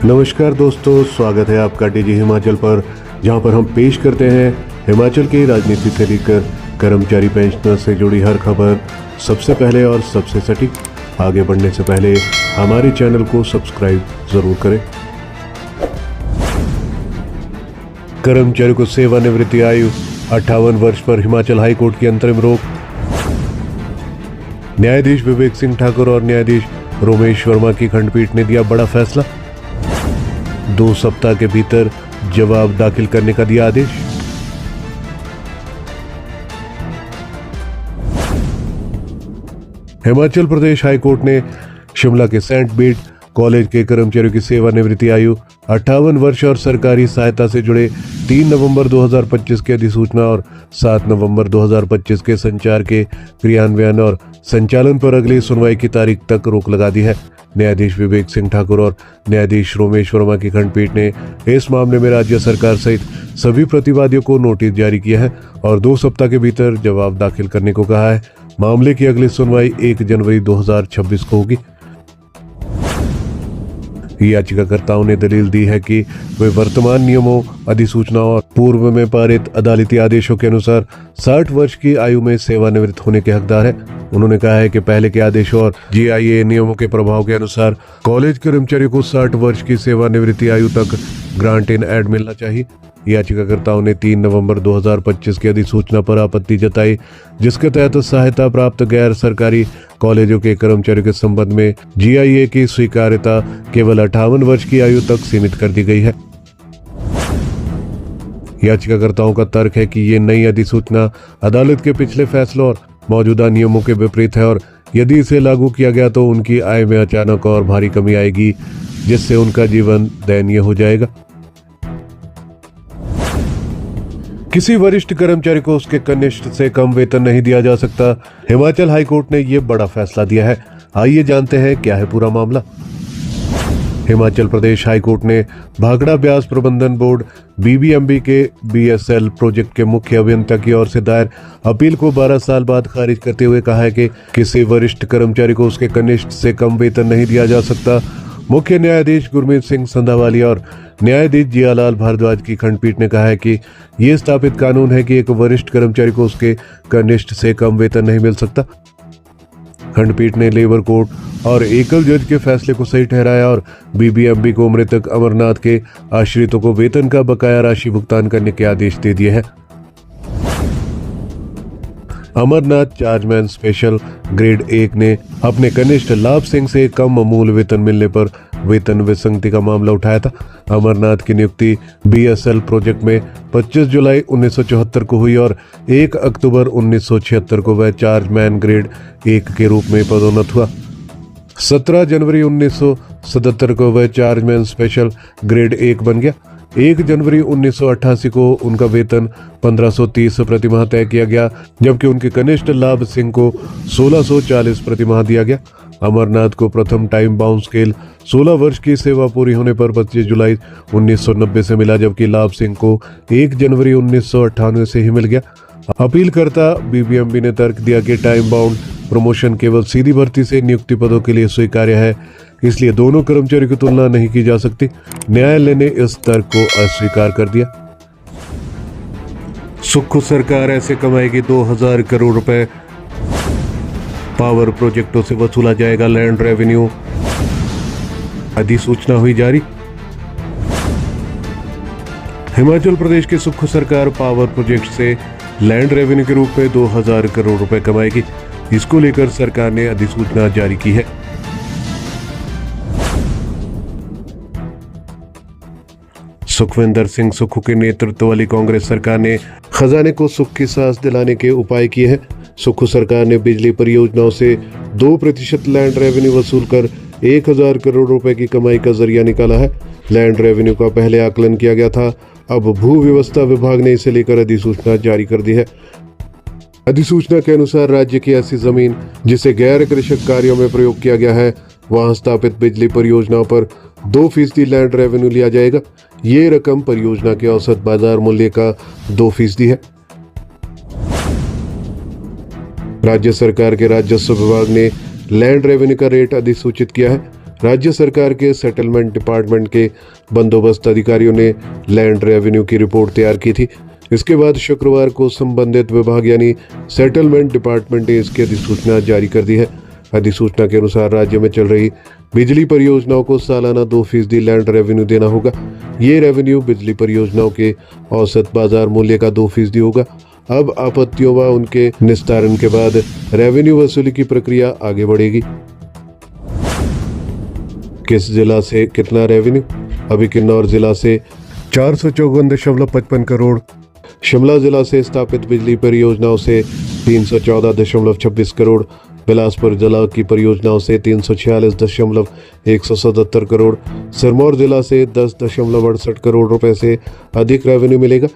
नमस्कार दोस्तों, स्वागत है आपका डीजी हिमाचल पर, जहां पर हम पेश करते हैं हिमाचल की राजनीति से लेकर कर्मचारी पेंशनर से जुड़ी हर खबर सबसे पहले और सबसे सटीक। आगे बढ़ने से पहले हमारे चैनल को सब्सक्राइब जरूर करें। कर्मचारी को सेवानिवृत्ति आयु 58 वर्ष पर हिमाचल हाईकोर्ट की अंतरिम रोक। न्यायाधीश विवेक सिंह ठाकुर और न्यायाधीश रोमेश वर्मा की खंडपीठ ने दिया बड़ा फैसला। 2 सप्ताह के भीतर जवाब दाखिल करने का दिया आदेश। हिमाचल प्रदेश हाईकोर्ट ने शिमला के सेंट बीड कॉलेज के कर्मचारियों की सेवानिवृत्ति आयु 58 वर्ष और सरकारी सहायता से जुड़े 3 नवंबर 2025 के अधिसूचना और 7 नवंबर 2025 के संचार के क्रियान्वयन और संचालन पर अगली सुनवाई की तारीख तक रोक लगा दी है। न्यायाधीश विवेक सिंह ठाकुर और न्यायाधीश रोमेश वर्मा की खंडपीठ ने इस मामले में राज्य सरकार सहित सभी प्रतिवादियों को नोटिस जारी किया है और 2 सप्ताह के भीतर जवाब दाखिल करने को कहा है। मामले की अगली सुनवाई 1 जनवरी 2026 को होगी। याचिकाकर्ताओं ने दलील दी है कि वे वर्तमान नियमों, अधिसूचनाओं और पूर्व में पारित अदालती आदेशों के अनुसार 60 वर्ष की आयु में सेवानिवृत्त होने के हकदार हैं। उन्होंने कहा है कि पहले के आदेशों और GIA नियमों के प्रभाव के अनुसार कॉलेज कर्मचारियों को 60 वर्ष की सेवानिवृत्ति आयु तक ग्रांट इन एड मिलना चाहिए। याचिकाकर्ताओं ने 3 नवंबर 2025 की अधिसूचना पर आपत्ति जताई, जिसके तहत सहायता प्राप्त गैर सरकारी कॉलेजों के कर्मचारियों के संबंध में GIA की स्वीकार्यता केवल 58 वर्ष की आयु तक सीमित कर दी गई है। याचिकाकर्ताओं का तर्क है कि ये नई अधिसूचना अदालत के पिछले फैसलों और मौजूदा नियमों के विपरीत है और यदि इसे लागू किया गया तो उनकी आय में अचानक और भारी कमी आएगी, जिससे उनका जीवन दयनीय हो जाएगा। किसी वरिष्ठ कर्मचारी को उसके कनिष्ठ से कम वेतन नहीं दिया जा सकता। हिमाचल हाईकोर्ट ने यह बड़ा फैसला दिया है। आइए जानते हैं क्या है पूरा मामला। हिमाचल प्रदेश हाईकोर्ट ने भाखड़ा ब्यास प्रबंधन बोर्ड BBMB के BSL प्रोजेक्ट के मुख्य अभियंता की ओर से दायर अपील को 12 साल बाद खारिज करते हुए कहा है कि किसी वरिष्ठ कर्मचारी को उसके कनिष्ठ से कम वेतन नहीं दिया जा सकता। मुख्य न्यायाधीश गुरमीत सिंह संधावाली और न्यायाधीश जियालाल भारद्वाज की खंडपीठ ने कहा है कि यह स्थापित कानून है कि एक वरिष्ठ कर्मचारी को उसके कनिष्ठ से कम वेतन नहीं मिल सकता। खंडपीठ ने लेबर कोर्ट और एकल जज के फैसले को सही ठहराया और BBMB को मृतक अमरनाथ के आश्रितों को वेतन का बकाया राशि भुगतान करने के आदेश दे दिए हैं। अमरनाथ चार्जमैन स्पेशल ग्रेड 1 ने अपने कनिष्ठ लाभ सिंह से कम मूल वेतन मिलने पर वेतन विसंगति का मामला उठाया था। अमरनाथ की नियुक्ति BSL प्रोजेक्ट में 25 जुलाई 1974 को हुई और 1 अक्टूबर 1976 को वह चार्जमैन ग्रेड 1 के रूप में पदोन्नत हुआ। 17 जनवरी 1977 को वह चार्जमैन स्पेशल ग्रेड 1 बन गया। 1 जनवरी 1988 को उनका वेतन 1530 प्रति माह तय किया गया, जबकि उनके कनिष्ठ लाभ सिंह को 1640 प्रति माह दिया गया। अमरनाथ को प्रथम टाइम बाउंड स्केल 16 वर्ष की सेवा पूरी होने पर 25 जुलाई 1990 से मिला, जबकि लाभ सिंह को 1 जनवरी 1998 से ही मिल गया। अपीलकर्ता BBMB ने तर्क दिया कि टाइम बाउंड प्रमोशन केवल सीधी भर्ती से नियुक्ति पदों के लिए स्वीकार्य है, इसलिए दोनों कर्मचारियों की तुलना नहीं की जा सकती। न्यायालय ने इस तर्क को अस्वीकार कर दिया। सुक्खू सरकार ऐसे कमाएगी 2000 करोड़ रुपए। पावर प्रोजेक्टों से वसूला जाएगा लैंड रेवेन्यू। अधिसूचना हुई जारी। हिमाचल प्रदेश की सुक्खू सरकार पावर प्रोजेक्ट से लैंड रेवेन्यू के रूप में 2000 करोड़ रुपए कमाएगी। इसको लेकर सरकार ने अधिसूचना जारी की है। सुखविंदर सिंह सुक्खू के नेतृत्व वाली कांग्रेस सरकार ने खजाने को सुख की सांस दिलाने के उपाय किए हैं। सुक्खू सरकार ने बिजली परियोजनाओं से 2% लैंड रेवेन्यू वसूल कर 1000 करोड़ रुपए की कमाई का जरिया निकाला है। लैंड रेवेन्यू का पहले आकलन किया गया था, अब भू व्यवस्था विभाग ने इसे लेकर अधिसूचना जारी कर दी है। अधिसूचना के अनुसार राज्य की ऐसी जमीन जिसे गैर कृषक कार्यों में प्रयोग किया गया है, वहां स्थापित बिजली परियोजनाओं पर 2% लैंड रेवेन्यू लिया जाएगा। ये रकम परियोजना के औसत बाजार मूल्य का 2% है। राज्य सरकार के राजस्व विभाग ने लैंड रेवेन्यू का रेट अधिसूचित किया है। राज्य सरकार के सेटलमेंट डिपार्टमेंट के बंदोबस्त अधिकारियों ने लैंड रेवेन्यू की रिपोर्ट तैयार की थी। इसके बाद शुक्रवार को संबंधित विभाग यानी सेटलमेंट डिपार्टमेंट ने इसकी अधिसूचना जारी कर दी है। अधिसूचना के अनुसार राज्य में चल रही बिजली परियोजनाओं को सालाना 2% लैंड रेवेन्यू देना होगा। ये रेवेन्यू बिजली परियोजनाओं के औसत बाजार मूल्य का 2% होगा। अब आपत्तियों व उनके निस्तारण के बाद रेवेन्यू वसूली की प्रक्रिया आगे बढ़ेगी। किस जिला से कितना रेवेन्यू? अभी किन्नौर जिला से 454.55 करोड़, शिमला जिला से स्थापित बिजली परियोजनाओं से 314.26 करोड़, बिलासपुर जिला की परियोजनाओं से 346.177 करोड़, सिरमौर जिला से 10.68 करोड़ रुपए से अधिक रेवेन्यू मिलेगा।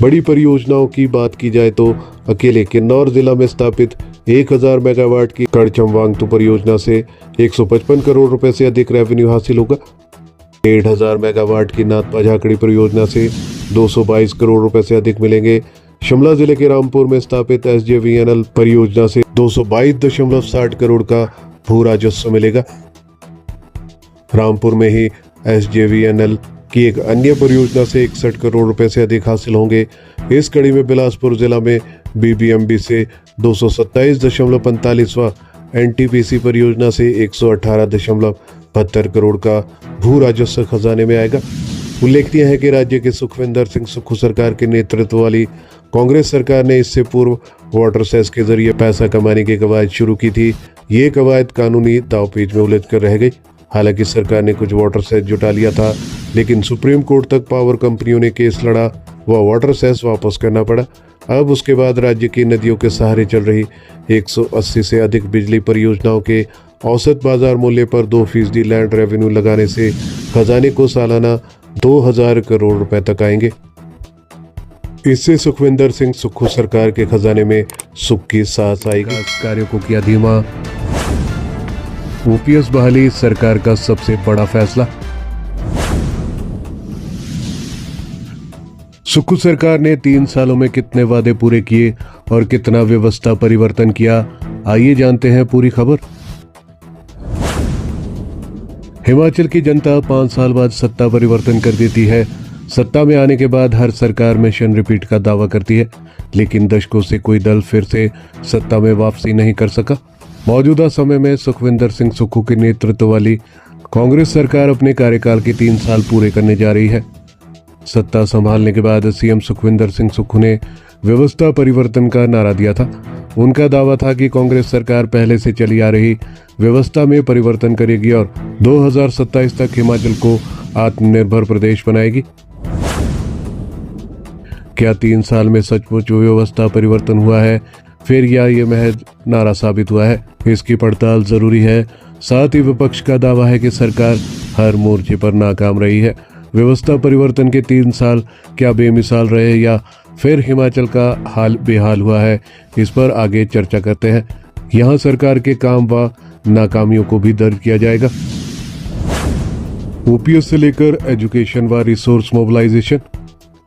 बड़ी परियोजनाओं की बात की जाए तो अकेले किन्नौर जिला में स्थापित 1000 मेगावाट की कड़चम वांगतू परियोजना से 155 करोड़ रुपए से अधिक रेवेन्यू हासिल होगा। 1500 मेगावाट की नाथपा झाकड़ी परियोजना से 222 करोड़ रुपए से अधिक मिलेंगे। शिमला जिले के रामपुर में स्थापित SJVNL परियोजना से 222.60 करोड़ का भू राजस्व मिलेगा। रामपुर में ही SJVNL की एक अन्य परियोजना से 61 करोड़ रुपए से अधिक हासिल होंगे। इस कड़ी में बिलासपुर जिला में BBMB से 227.45वां, NTPC परियोजना से 118.72 करोड़ का भू राजस्व खजाने में आएगा। उल्लेखनीय है कि राज्य के सुखविंदर सिंह सुक्खू सरकार के नेतृत्व वाली कांग्रेस सरकार ने इससे पूर्व वाटर सेस के जरिए पैसा कमाने की कवायद शुरू की थी। ये कवायद कानूनी दांवपेच में उलझ कर रह गई। हालांकि सरकार ने कुछ वाटर सेस जुटा लिया था, लेकिन सुप्रीम कोर्ट तक पावर कंपनियों ने केस लड़ा व वाटर सेस वापस करना पड़ा। अब उसके बाद राज्य की नदियों के सहारे चल रही 180 से अधिक बिजली परियोजनाओं के औसत बाजार मूल्य पर 2% लैंड रेवेन्यू लगाने से खजाने को सालाना 2000 करोड़ रुपए तक आएंगे। इससे सुखविंदर सिंह सुक्खू सरकार के खजाने में सुख की सांस आएगी। कार्यों को किया धीमा, OPS बहाली सरकार का सबसे बड़ा फैसला। सुक्खू सरकार ने 3 सालों में कितने वादे पूरे किए और कितना व्यवस्था परिवर्तन किया, आइए जानते हैं पूरी खबर। हिमाचल की जनता 5 साल बाद सत्ता परिवर्तन कर देती है। सत्ता में आने के बाद हर सरकार मिशन रिपीट का दावा करती है, लेकिन दशकों से कोई दल फिर से सत्ता में वापसी नहीं कर सका। मौजूदा समय में सुखविंदर सिंह सुक्खू के नेतृत्व वाली कांग्रेस सरकार अपने कार्यकाल के 3 साल पूरे करने जा रही है। सत्ता संभालने के बाद CM सुखविंदर सिंह सुक्खू ने व्यवस्था परिवर्तन का नारा दिया था। उनका दावा था कि कांग्रेस सरकार पहले से चली आ रही व्यवस्था में परिवर्तन करेगी और 2027 तक हिमाचल को आत्मनिर्भर प्रदेश बनाएगी। क्या 3 साल में सचमुच व्यवस्था परिवर्तन हुआ है, फिर या ये महज नारा साबित हुआ है? इसकी पड़ताल जरूरी है। साथ ही विपक्ष का दावा है कि सरकार हर मोर्चे पर नाकाम रही है। व्यवस्था परिवर्तन के 3 साल क्या बेमिसाल रहे या फिर हिमाचल का हाल बेहाल हुआ है, इस पर आगे चर्चा करते हैं। यहाँ सरकार के काम व नाकामियों को भी दर्ज किया जाएगा। OPS से लेकर एजुकेशन व रिसोर्स मोबिलाइजेशन।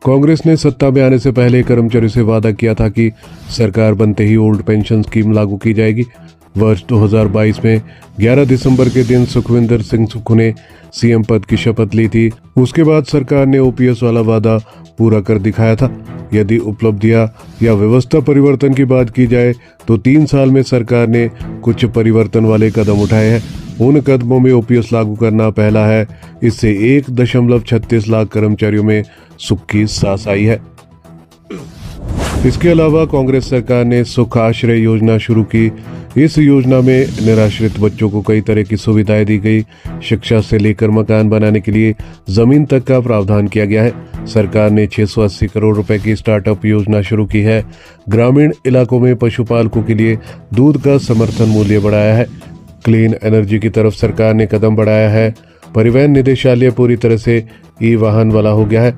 कांग्रेस ने सत्ता में आने से पहले कर्मचारियों से वादा किया था कि सरकार बनते ही ओल्ड पेंशन स्कीम लागू की जाएगी। वर्ष 2022 में 11 दिसंबर के दिन सुखविंदर सिंह सुक्खू ने CM पद की शपथ ली थी। उसके बाद सरकार ने OPS वाला वादा पूरा कर दिखाया था। यदि उपलब्धियां या व्यवस्था परिवर्तन की बात की जाए तो 3 साल में सरकार ने कुछ परिवर्तन वाले कदम उठाए हैं। उन कदमों में OPS लागू करना पहला है। इससे 1.36 लाख कर्मचारियों में सुख की सांस आई है। इसके अलावा कांग्रेस सरकार ने सुख आश्रय योजना शुरू की। इस योजना में निराश्रित बच्चों को कई तरह की सुविधाएं दी गई। शिक्षा से लेकर मकान बनाने के लिए जमीन तक का प्रावधान किया गया है। सरकार ने 680 करोड़ रुपए की स्टार्टअप योजना शुरू की है। ग्रामीण इलाकों में पशुपालकों के लिए दूध का समर्थन मूल्य बढ़ाया है। क्लीन एनर्जी की तरफ सरकार ने कदम बढ़ाया है। परिवहन निदेशालय पूरी तरह से ई-वाहन वाला हो गया है।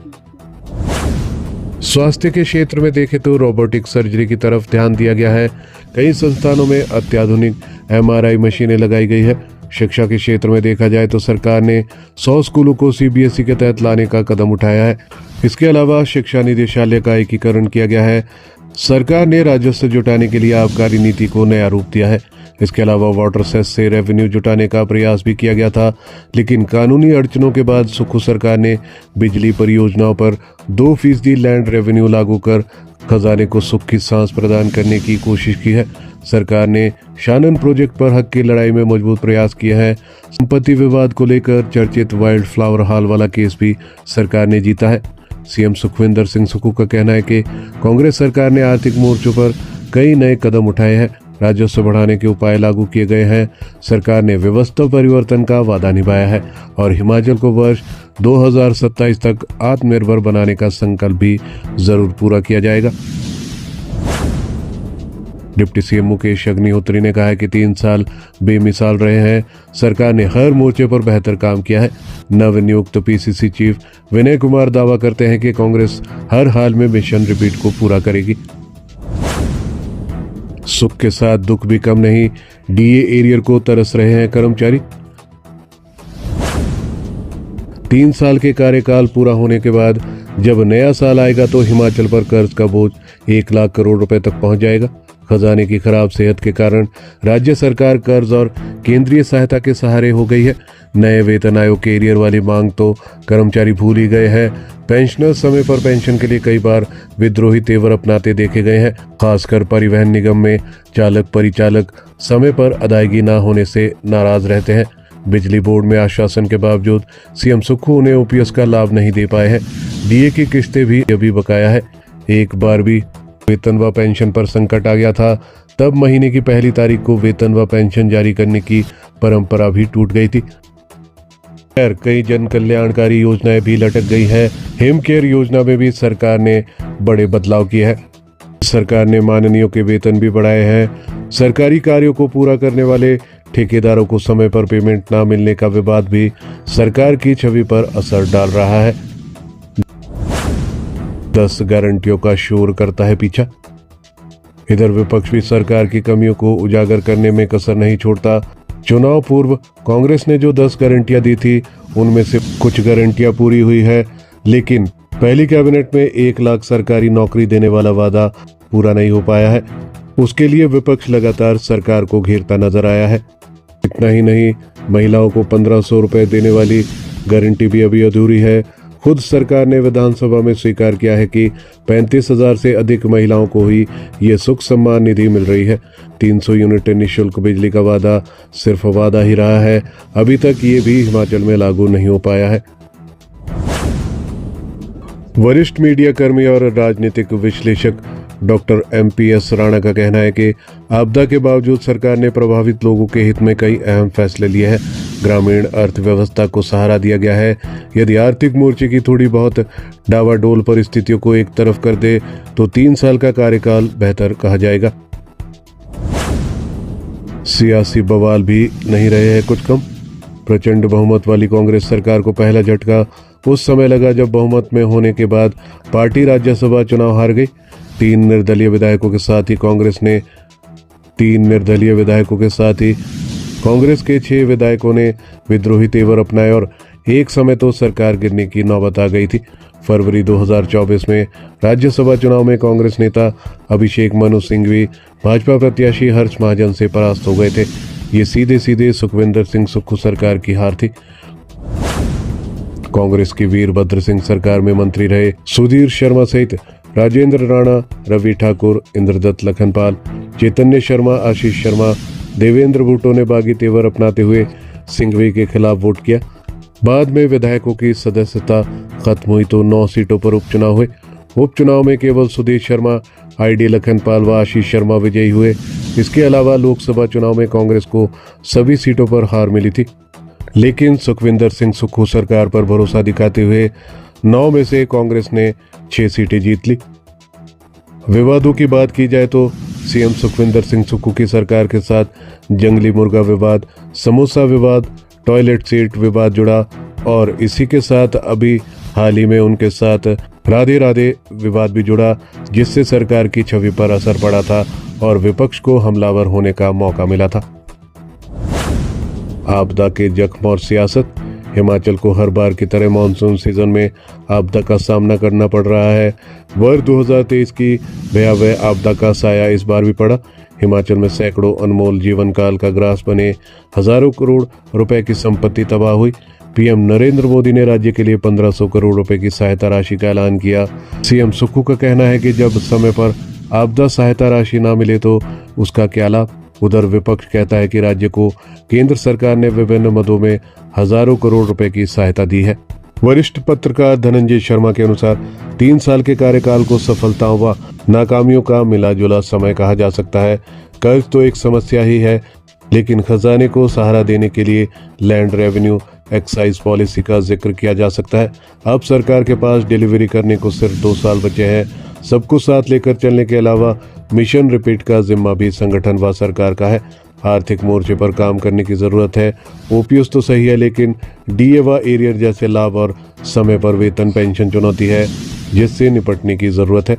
स्वास्थ्य के क्षेत्र में देखें तो रोबोटिक सर्जरी की तरफ ध्यान दिया गया है। कई संस्थानों में अत्याधुनिक MRI मशीनें लगाई गई है। शिक्षा के क्षेत्र में देखा जाए तो सरकार ने 100 स्कूलों को CBSE के तहत लाने का कदम उठाया है। इसके अलावा शिक्षा निदेशालय का एकीकरण किया गया है। सरकार ने राजस्व जुटाने के लिए आबकारी नीति को नया रूप दिया है। इसके अलावा वाटर सेस से रेवेन्यू जुटाने का प्रयास भी किया गया था, लेकिन कानूनी अड़चनों के बाद सुक्खू सरकार ने बिजली परियोजनाओं पर 2% लैंड रेवेन्यू लागू कर खजाने को सुख की सांस प्रदान करने की कोशिश की है। सरकार ने शानन प्रोजेक्ट पर हक की लड़ाई में मजबूत प्रयास किया है। संपत्ति विवाद को लेकर चर्चित वाइल्ड फ्लावर हॉल वाला केस भी सरकार ने जीता है। सीएम सुखविंदर सिंह सुक्खू का कहना है कि कांग्रेस सरकार ने आर्थिक मोर्चों पर कई नए कदम उठाए हैं, राजस्व बढ़ाने के उपाय लागू किए गए हैं। सरकार ने व्यवस्था परिवर्तन का वादा निभाया है और हिमाचल को वर्ष 2027 तक आत्मनिर्भर बनाने का संकल्प भी जरूर पूरा किया जाएगा। डिप्टी सीएम मुकेश अग्निहोत्री ने कहा है कि 3 साल बेमिसाल रहे हैं। सरकार ने हर मोर्चे पर बेहतर काम किया है। नवनियुक्त पीसीसी चीफ विनय कुमार दावा करते हैं कि कांग्रेस हर हाल में मिशन रिपीट को पूरा करेगी। सुख के साथ दुख भी कम नहीं, डीए एरियर को तरस रहे हैं कर्मचारी। 3 साल के कार्यकाल पूरा होने के बाद जब नया साल आएगा तो हिमाचल पर कर्ज का बोझ 1 लाख करोड़ रुपए तक पहुंच जाएगा। खजाने की खराब सेहत के कारण राज्य सरकार कर्ज और केंद्रीय सहायता के सहारे हो गई है। नए वेतन आयोग के एरियर वाली मांग तो कर्मचारी भूल ही गए हैं। पेंशनर समय पर पेंशन के लिए कई बार विद्रोही तेवर अपनाते देखे गए हैं। खासकर परिवहन निगम में चालक परिचालक समय पर अदायगी न होने से नाराज रहते हैं। बिजली बोर्ड में आश्वासन के बावजूद सीएम सुक्खू उन्हें ओपीएस का लाभ नहीं दे पाए हैं। डीए की किस्तें भी अभी बकाया है। एक बार भी वेतन व पेंशन पर संकट आ गया था, तब महीने की पहली तारीख को वेतन व पेंशन जारी करने की परंपरा भी टूट गई थी। खैर, कई जन कल्याणकारी योजनाएं भी लटक गई है। हिम केयर योजना में भी सरकार ने बड़े बदलाव किए हैं। सरकार ने माननीयों के वेतन भी बढ़ाए हैं। सरकारी कार्यों को पूरा करने वाले ठेकेदारों को समय पर पेमेंट ना मिलने का विवाद भी सरकार की छवि पर असर डाल रहा है। 10 गारंटियों का शोर करता है पीछा। इधर विपक्ष भी सरकार की कमियों को उजागर करने में कसर नहीं छोड़ता। चुनाव पूर्व कांग्रेस ने जो 10 गारंटियां दी थी, उनमें से कुछ गारंटियां पूरी हुई है, लेकिन पहली कैबिनेट में 1 लाख सरकारी नौकरी देने वाला वादा पूरा नहीं हो पाया है। उसके लिए विपक्ष लगातार सरकार को घेरता नजर आया है। इतना ही नहीं, महिलाओं को 1500 रुपए देने वाली गारंटी भी अभी अधूरी है। खुद सरकार ने विधानसभा में स्वीकार किया है कि 35,000 से अधिक महिलाओं को ही ये सुख सम्मान निधि मिल रही है। 300 यूनिट निःशुल्क बिजली का वादा सिर्फ वादा ही रहा है, अभी तक ये भी हिमाचल में लागू नहीं हो पाया है। वरिष्ठ मीडिया कर्मी और राजनीतिक विश्लेषक डॉक्टर MP.S. राणा का कहना है कि आपदा के बावजूद सरकार ने प्रभावित लोगों के हित में कई अहम फैसले लिए हैं। ग्रामीण अर्थव्यवस्था को सहारा दिया गया है। यदि आर्थिक मोर्चे की थोड़ी बहुत डावाडोल परिस्थितियों को एक तरफ कर दे तो 3 साल का कार्यकाल बेहतर कहा जाएगा। सियासी बवाल भी नहीं रहे हैं कुछ कम। प्रचंड बहुमत वाली कांग्रेस सरकार को पहला झटका उस समय लगा जब बहुमत में होने के बाद पार्टी राज्यसभा चुनाव हार गई। 3 निर्दलीय विधायकों के साथ ही कांग्रेस के 6 विधायकों ने विद्रोही तेवर अपनाए और एक समय तो सरकार गिरने की नौबत आ गई थी। फरवरी 2024 में राज्यसभा चुनाव में कांग्रेस नेता अभिषेक मनु सिंघवी भाजपा प्रत्याशी हर्ष महाजन से परास्त हो गए थे। ये सीधे सीधे सुखविंदर सिंह सुक्खू सरकार की हार थी। कांग्रेस की वीरभद्र सिंह सरकार में मंत्री रहे सुधीर शर्मा सहित राजेंद्र राणा, रवि ठाकुर, इंद्रदत्त लखनपाल, चैतन्य शर्मा, आशीष शर्मा, देवेंद्र भुट्टो ने बागी तेवर अपनाते हुए सिंघवी के खिलाफ वोट किया। बाद में विधायकों की सदस्यता खत्म हुई तो 9 सीटों पर उपचुनाव हुए। उपचुनाव में केवल सुधीर शर्मा, ID लखनपाल व आशीष शर्मा विजयी हुए। इसके अलावा लोकसभा चुनाव में कांग्रेस को सभी सीटों पर हार मिली थी, लेकिन सुखविंदर सिंह सुक्खू सरकार पर भरोसा दिखाते हुए 9 में से कांग्रेस ने 6 सीटें जीत ली। विवादों की बात की जाए तो सीएम सुखविंदर सिंह सुक्खू की सरकार के साथ जंगली मुर्गा विवाद, समोसा विवाद, टॉयलेट सीट विवाद जुड़ा और इसी के साथ अभी हाल ही में उनके साथ राधे राधे विवाद भी जुड़ा, जिससे सरकार की छवि पर असर पड़ा था और विपक्ष को हमलावर होने का मौका मिला था। आपदा के जख्म और सियासत। हिमाचल को हर बार की तरह मानसून सीजन में आपदा का सामना करना पड़ रहा है। वर्ष 2023 की भयावह आपदा का साया इस बार भी पड़ा। हिमाचल में सैकड़ों अनमोल जीवन काल का ग्रास बने हजारों करोड़ रुपए की संपत्ति तबाह हुई। पीएम नरेंद्र मोदी ने राज्य के लिए 1500 करोड़ रुपए की सहायता राशि का ऐलान किया। सीएम सुक्खू का कहना है कि जब समय पर आपदा सहायता राशि न मिले तो उसका क्या लाभ। उधर विपक्ष कहता है कि राज्य को केंद्र सरकार ने विभिन्न मदों में हजारों करोड़ रुपए की सहायता दी है। वरिष्ठ पत्रकार धनंजय शर्मा के अनुसार 3 साल के कार्यकाल को सफलताओं व नाकामियों का मिला जुला समय कहा जा सकता है। कर्ज तो एक समस्या ही है, लेकिन खजाने को सहारा देने के लिए लैंड रेवेन्यू एक्साइज पॉलिसी का जिक्र किया जा सकता है। अब सरकार के पास डिलीवरी करने को सिर्फ 2 साल बचे हैं। सबको साथ लेकर चलने के अलावा मिशन रिपीट का जिम्मा भी संगठन व सरकार का है। आर्थिक मोर्चे पर काम करने की जरूरत है। ओपीएस तो सही है, लेकिन डीए व एरियर जैसे लाभ और समय पर वेतन पेंशन चुनौती है जिससे निपटने की जरूरत है।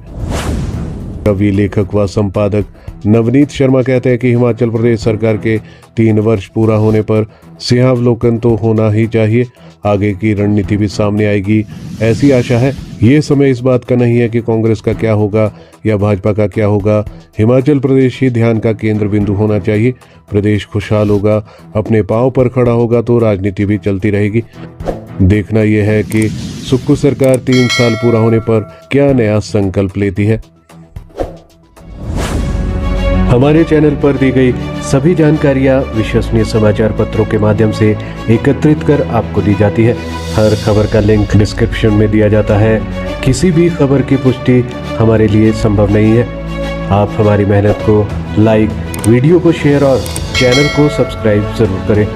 कवि, लेखक व संपादक नवनीत शर्मा कहते हैं कि हिमाचल प्रदेश सरकार के 3 वर्ष पूरा होने पर सिंहावलोकन तो होना ही चाहिए। आगे की रणनीति भी सामने आएगी, ऐसी आशा है। ये समय इस बात का नहीं है कि कांग्रेस का क्या होगा या भाजपा का क्या होगा। हिमाचल प्रदेश ही ध्यान का केंद्र बिंदु होना चाहिए। प्रदेश खुशहाल होगा, अपने पांव पर खड़ा होगा तो राजनीति भी चलती रहेगी। देखना यह है कि सुक्खू सरकार 3 साल पूरा होने पर क्या नया संकल्प लेती है। हमारे चैनल पर दी गई सभी जानकारियां विश्वसनीय समाचार पत्रों के माध्यम से एकत्रित कर आपको दी जाती है। हर खबर का लिंक डिस्क्रिप्शन में दिया जाता है। किसी भी खबर की पुष्टि हमारे लिए संभव नहीं है। आप हमारी मेहनत को लाइक, वीडियो को शेयर और चैनल को सब्सक्राइब जरूर करें।